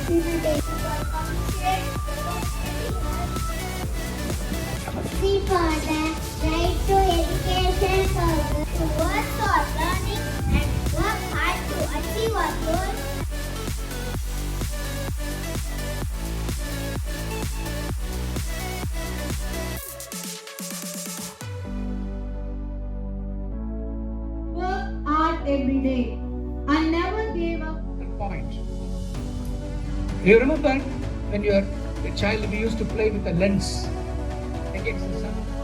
C for the right to education for girls to work for learning and work hard to achieve our goals. Work hard every day and never gave up. Point. You remember when you were a child, we used to play with a lens against the sun.